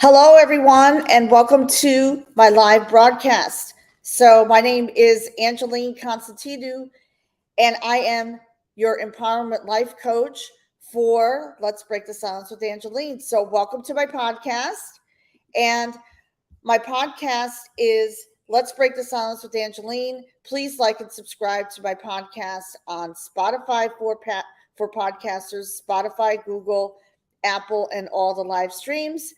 Hello, everyone, and welcome to my live broadcast. So, my name is Angeline Constantino, and I am your empowerment life coach for Let's Break the Silence with Angeline. So, welcome to my podcast. And my podcast is Let's Break the Silence with Angeline. Please like and subscribe to my podcast on Spotify for podcasters, Spotify, Google, Apple, and all the live streams.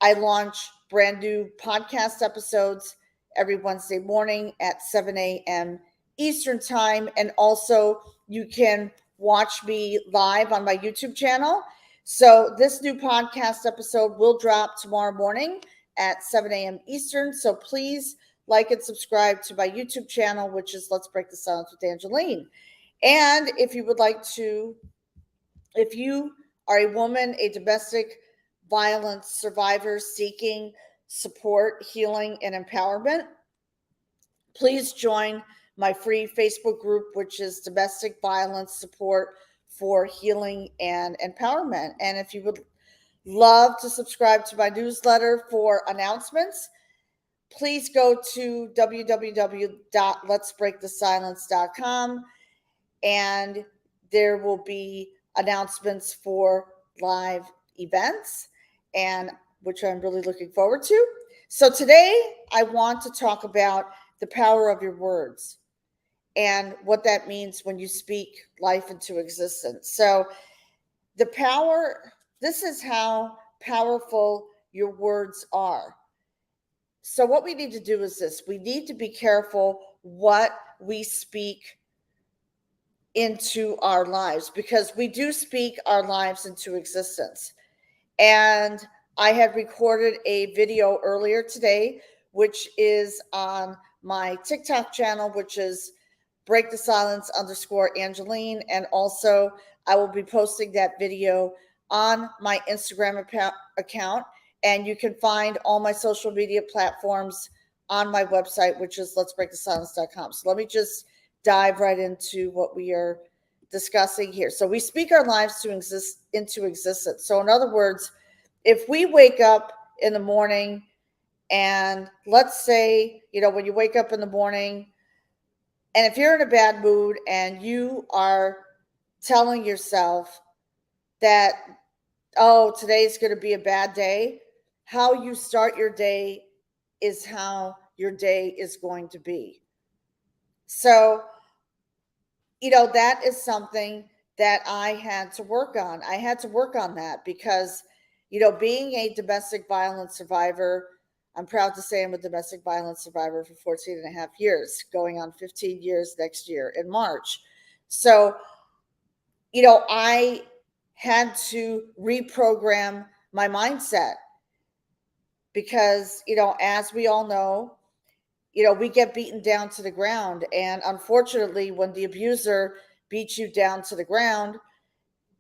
I launch brand new podcast episodes every Wednesday morning at 7 a.m. Eastern Time. And also, you can watch me live on my YouTube channel. So, this new podcast episode will drop tomorrow morning at 7 a.m. Eastern. So, please like and subscribe to my YouTube channel, which is Let's Break the Silence with Angeline. And if you are a woman, a domestic violence survivor seeking support, healing, and empowerment, please join my free Facebook group, which is Domestic Violence Support for Healing and Empowerment. And if you would love to subscribe to my newsletter for announcements, please go to www.letsbreakthesilence.com, and there will be announcements for live events, and which I'm really looking forward to. So today I want to talk about the power of your words and what that means when you speak life into existence. So this is how powerful your words are. So what we need to do is this: we need to be careful what we speak into our lives, because we do speak our lives into existence. And I had recorded a video earlier today, which is on my TikTok channel, which is Break the Silence _Angeline. And also, I will be posting that video on my Instagram account. And you can find all my social media platforms on my website, which is letsbreakthesilence.com. So let me just dive right into what we are discussing here. So we speak our lives into existence. So in other words, if we wake up in the morning, and let's say, when you wake up in the morning, and if you're in a bad mood and you are telling yourself that, oh, today's going to be a bad day, how you start your day is how your day is going to be. So, that is something that I had to work on. I had to work on that because, being a domestic violence survivor, I'm proud to say I'm a domestic violence survivor for 14 and a half years, going on 15 years next year in March. So, I had to reprogram my mindset because, as we all know, we get beaten down to the ground. And unfortunately, when the abuser beats you down to the ground,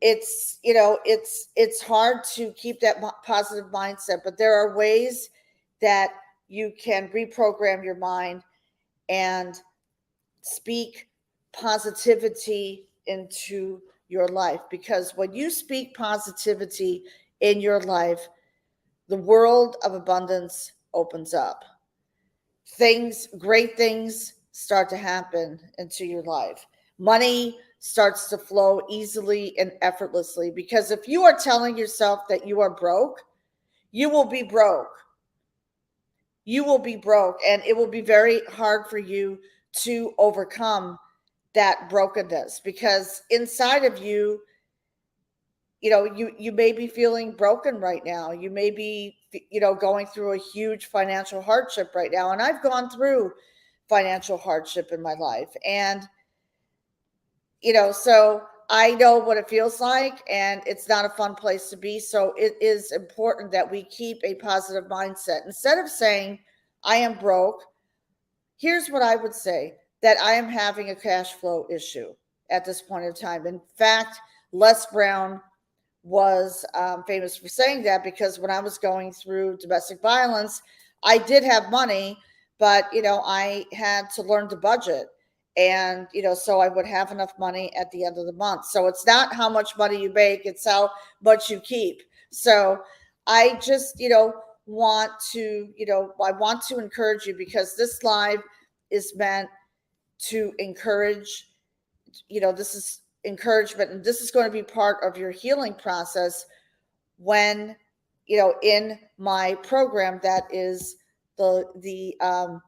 it's hard to keep that positive mindset. But there are ways that you can reprogram your mind and speak positivity into your life. Because when you speak positivity in your life, the world of abundance opens up. Great things start to happen into your life. Money starts to flow easily and effortlessly, because if you are telling yourself that you are broke, you will be broke. You will be broke, and it will be very hard for you to overcome that brokenness, because inside of you, you may be feeling broken right now. You may be, going through a huge financial hardship right now. And I've gone through financial hardship in my life. And, so I know what it feels like, and it's not a fun place to be. So it is important that we keep a positive mindset. Instead of saying, I am broke, here's what I would say: that I am having a cash flow issue at this point in time. In fact, Les Brown was famous for saying that, because when I was going through domestic violence, I did have money, but, I had to learn to budget. And, so I would have enough money at the end of the month. So it's not how much money you make, it's how much you keep. So I just, want to, I want to encourage you, because this live is meant to encourage, this is encouragement, and this is going to be part of your healing process when, in my program that is the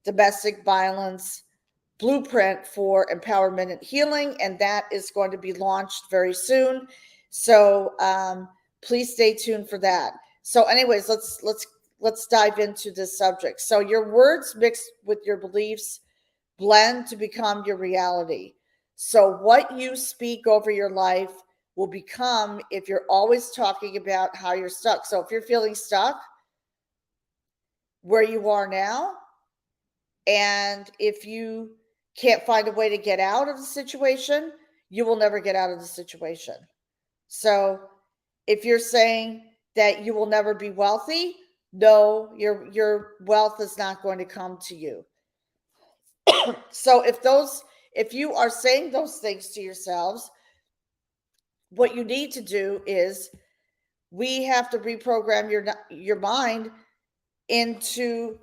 domestic violence blueprint for empowerment and healing, and that is going to be launched very soon. So please stay tuned for that. So anyways, let's dive into this subject. So your words mixed with your beliefs blend to become your reality. So what you speak over your life will become, if you're always talking about how you're stuck. So if you're feeling stuck where you are now, and if you can't find a way to get out of the situation, you will never get out of the situation. So if you're saying that you will never be wealthy, no, your wealth is not going to come to you. So if you are saying those things to yourselves, what you need to do is, we have to reprogram your mind into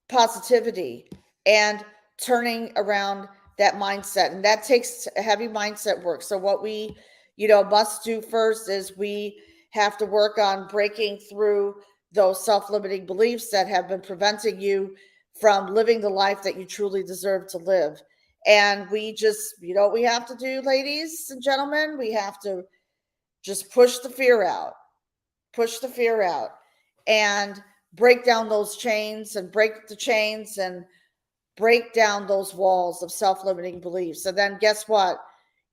positivity and turning around that mindset. And that takes a heavy mindset work. So what we, must do first is we have to work on breaking through those self-limiting beliefs that have been preventing you from living the life that you truly deserve to live. And we just, what we have to do, ladies and gentlemen, we have to just push the fear out, and break down those chains, and break the chains, and break down those walls of self-limiting beliefs. And then guess what?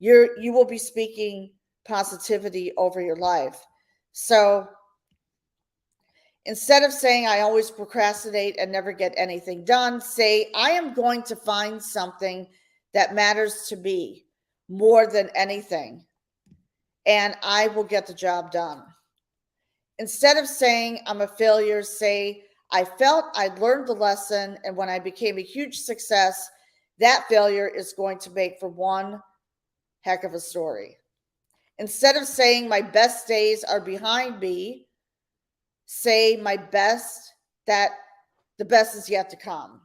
You will be speaking positivity over your life. So instead of saying, I always procrastinate and never get anything done, say, I am going to find something that matters to me more than anything, and I will get the job done. Instead of saying, I'm a failure, say, I felt I learned the lesson, and when I became a huge success, that failure is going to make for one heck of a story. Instead of saying, my best days are behind me, say, that the best is yet to come.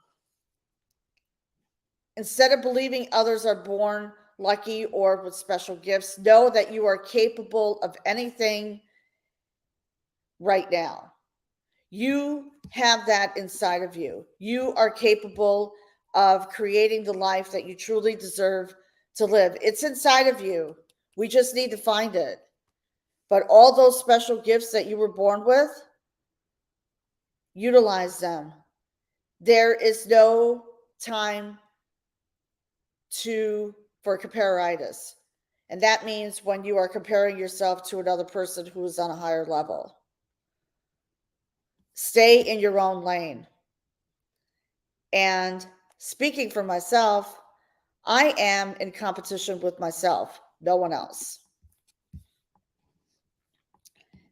Instead of believing others are born lucky or with special gifts, know that you are capable of anything right now. You have that inside of you. You are capable of creating the life that you truly deserve to live. It's inside of you. We just need to find it. But all those special gifts that you were born with, utilize them. There is no time for comparatitis. And that means when you are comparing yourself to another person who is on a higher level. Stay in your own lane. And speaking for myself, I am in competition with myself, no one else.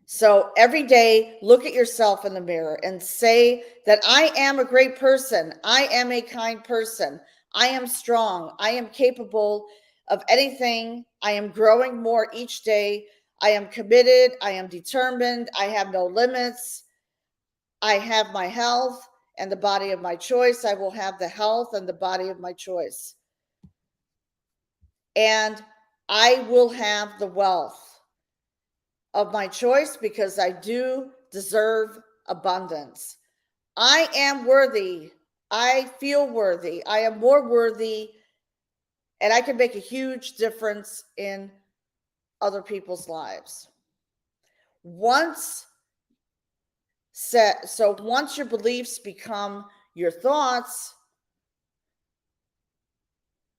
So every day, look at yourself in the mirror and say that I am a great person. I am a kind person. I am strong. I am capable of anything. I am growing more each day. I am committed. I am determined. I have no limits. I have my health and the body of my choice. I will have the health and the body of my choice. And I will have the wealth of my choice, because I do deserve abundance. I am worthy. I feel worthy. I am more worthy, and I can make a huge difference in other people's lives. Once your beliefs become your thoughts,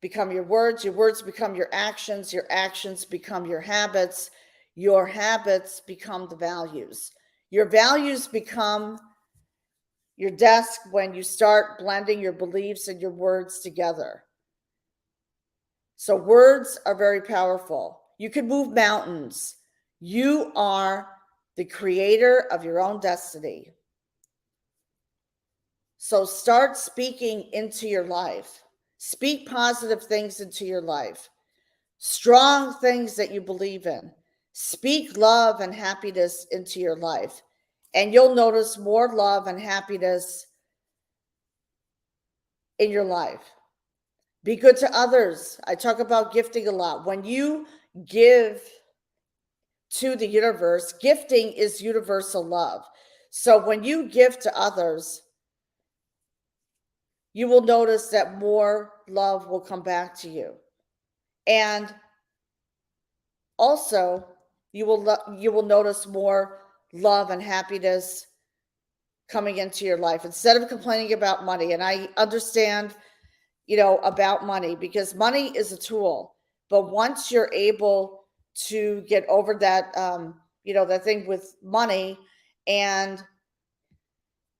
become your words become your actions become your habits become the values. Your values become your desk when you start blending your beliefs and your words together. So words are very powerful. You can move mountains. You are the creator of your own destiny. So start speaking into your life. Speak positive things into your life. Strong things that you believe in. Speak love and happiness into your life, and you'll notice more love and happiness in your life. Be good to others. I talk about gifting a lot. When you give to the universe, gifting is universal love. So when you give to others, you will notice that more love will come back to you. And also, you will notice more love and happiness coming into your life instead of complaining about money. And I understand, about money, because money is a tool. But once you're able to get over that, that thing with money, and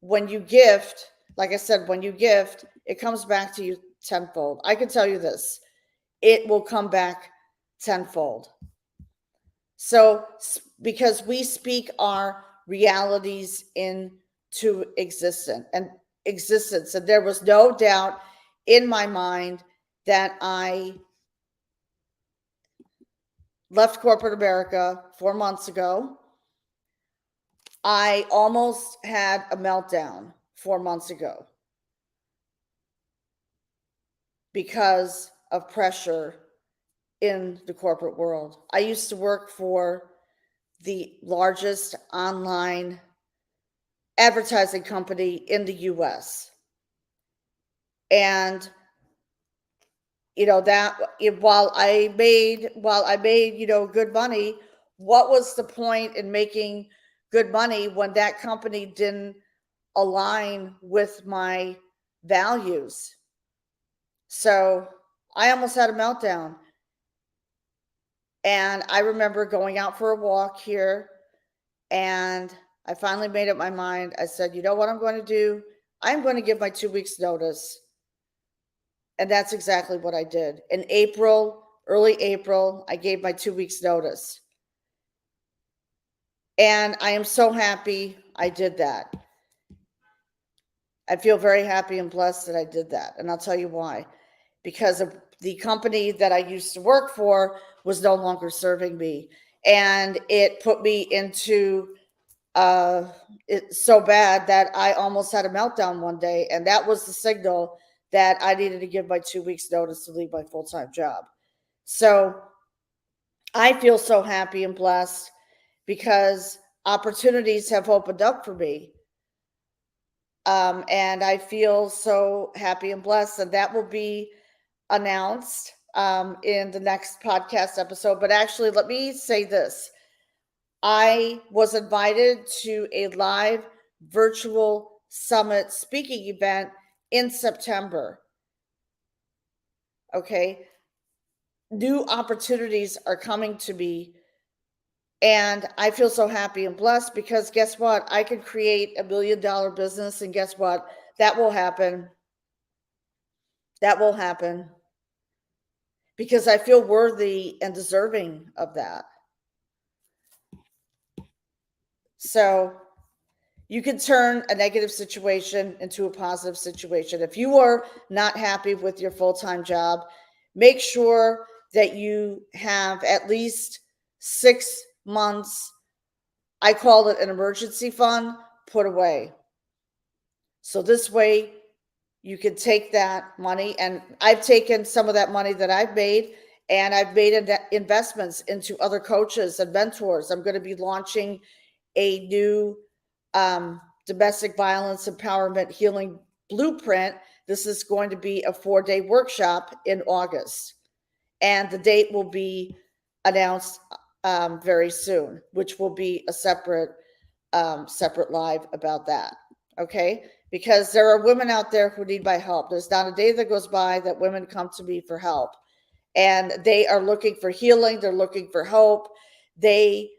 when you gift, like I said, when you gift, it comes back to you tenfold. I can tell you this, it will come back tenfold. So, because we speak our realities into existence, and there was no doubt in my mind that I left corporate America 4 months ago. I almost had a meltdown 4 months ago because of pressure in the corporate world. I used to work for the largest online advertising company in the US. And that while I made good money, what was the point in making good money when that company didn't align with my values? So I almost had a meltdown. And I remember going out for a walk here, and I finally made up my mind. I said, you know what I'm going to do? I'm going to give my 2 weeks notice. And that's exactly what I did. In April, early April, I gave my 2 weeks notice. And I am so happy I did that. I feel very happy and blessed that I did that. And I'll tell you why. Because of the company that I used to work for was no longer serving me. And it put me into it's so bad that I almost had a meltdown one day. And that was the signal that I needed to give my 2 weeks notice to leave my full-time job. So I feel so happy and blessed because opportunities have opened up for me. And I feel so happy and blessed, and that will be announced in the next podcast episode. But actually, let me say this. I was invited to a live virtual summit speaking event in September. Okay. New opportunities are coming to me. And I feel so happy and blessed because guess what? I can create $1 million business, and guess what? That will happen. That will happen because I feel worthy and deserving of that. So you can turn a negative situation into a positive situation. If you are not happy with your full-time job, make sure that you have at least 6 months. I call it an emergency fund, put away. So this way you can take that money, and I've taken some of that money that I've made, and I've made investments into other coaches and mentors. I'm going to be launching a new domestic violence empowerment healing blueprint. This is going to be a 4-day workshop in August, and the date will be announced very soon, which will be a separate live about that. Okay, because there are women out there who need my help. There's not a day that goes by that women come to me for help, and they are looking for healing. They're looking for hope. They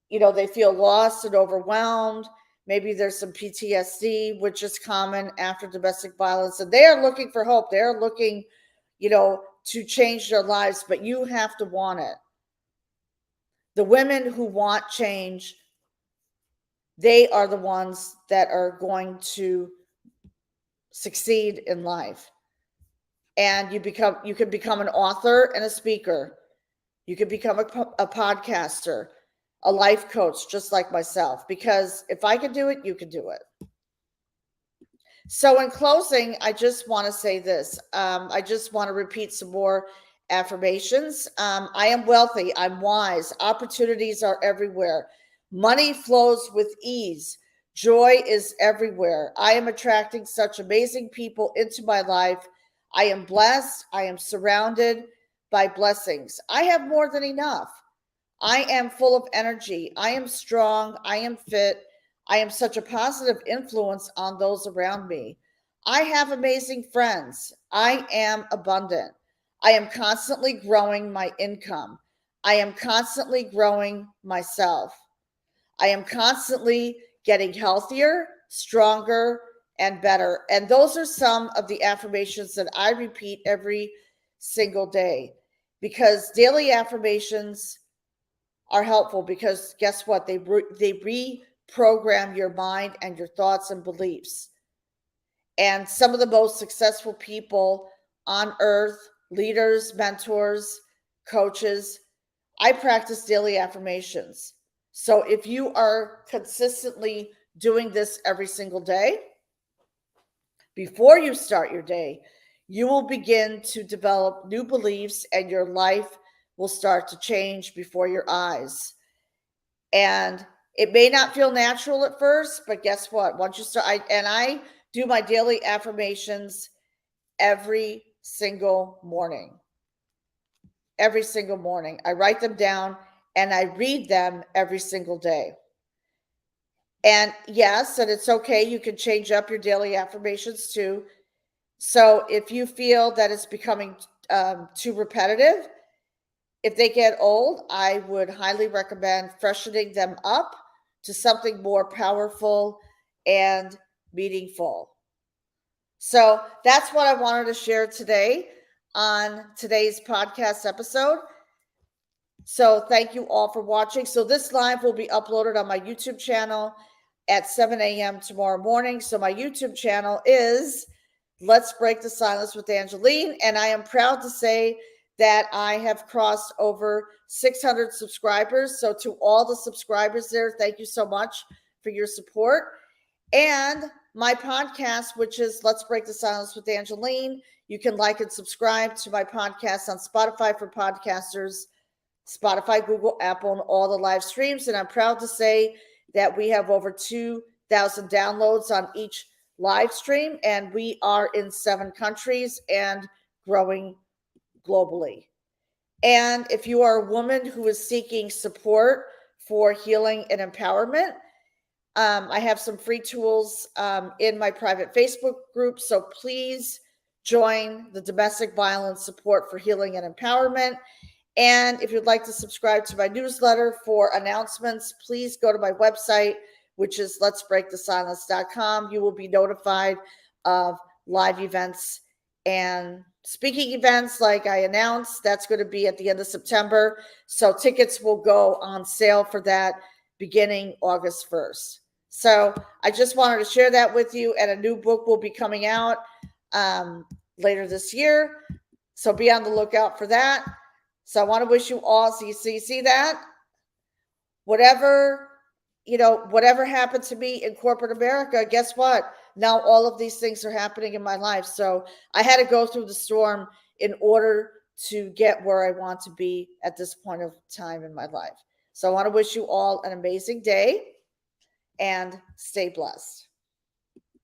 feel lost and overwhelmed. Maybe there's some PTSD, which is common after domestic violence, and they are looking for hope. They're looking, to change their lives, but you have to want it. The women who want change, they are the ones that are going to succeed in life. And you can become an author and a speaker. You can become a podcaster, a life coach, just like myself, because if I can do it, you can do it. So in closing, I just want to say this. I just want to repeat some more affirmations. I am wealthy. I'm wise. Opportunities are everywhere. Money flows with ease. Joy is everywhere. I am attracting such amazing people into my life. I am blessed. I am surrounded by blessings. I have more than enough. I am full of energy. I am strong. I am fit. I am such a positive influence on those around me. I have amazing friends. I am abundant. I am constantly growing my income. I am constantly growing myself. I am constantly getting healthier, stronger, and better. And those are some of the affirmations that I repeat every single day, because daily affirmations are helpful, because guess what? They reprogram your mind and your thoughts and beliefs. And some of the most successful people on earth, leaders, mentors, coaches, I practice daily affirmations. So if you are consistently doing this every single day, before you start your day, you will begin to develop new beliefs and your life will start to change before your eyes. And it may not feel natural at first, but guess what? Once you start, I do my daily affirmations every single morning. Every single morning. I write them down and I read them every single day. And yes, and it's okay. You can change up your daily affirmations too. So if you feel that it's becoming too repetitive, if they get old, I would highly recommend freshening them up to something more powerful and meaningful. So that's what I wanted to share today on today's podcast episode. So thank you all for watching. So this live will be uploaded on my YouTube channel at 7 a.m. tomorrow morning. So my YouTube channel is Let's Break the Silence with Angeline. And I am proud to say that I have crossed over 600 subscribers. So to all the subscribers there, thank you so much for your support. And my podcast, which is Let's Break the Silence with Angeline, you can like and subscribe to my podcast on Spotify for podcasters, Spotify, Google, Apple, and all the live streams. And I'm proud to say that we have over 2,000 downloads on each live stream, and we are in 7 countries and growing globally. And if you are a woman who is seeking support for healing and empowerment, I have some free tools in my private Facebook group. So please join the Domestic Violence Support for Healing and Empowerment. And if you'd like to subscribe to my newsletter for announcements, please go to my website, which is letsbreakthesilence.com. You will be notified of live events and speaking events like I announced. That's going to be at the end of September. So tickets will go on sale for that beginning August 1st. So I just wanted to share that with you. And a new book will be coming out later this year. So be on the lookout for that. So I want to wish you all, so you see that? Whatever happened to me in corporate America, guess what? Now all of these things are happening in my life. So I had to go through the storm in order to get where I want to be at this point of time in my life. So I want to wish you all an amazing day and stay blessed.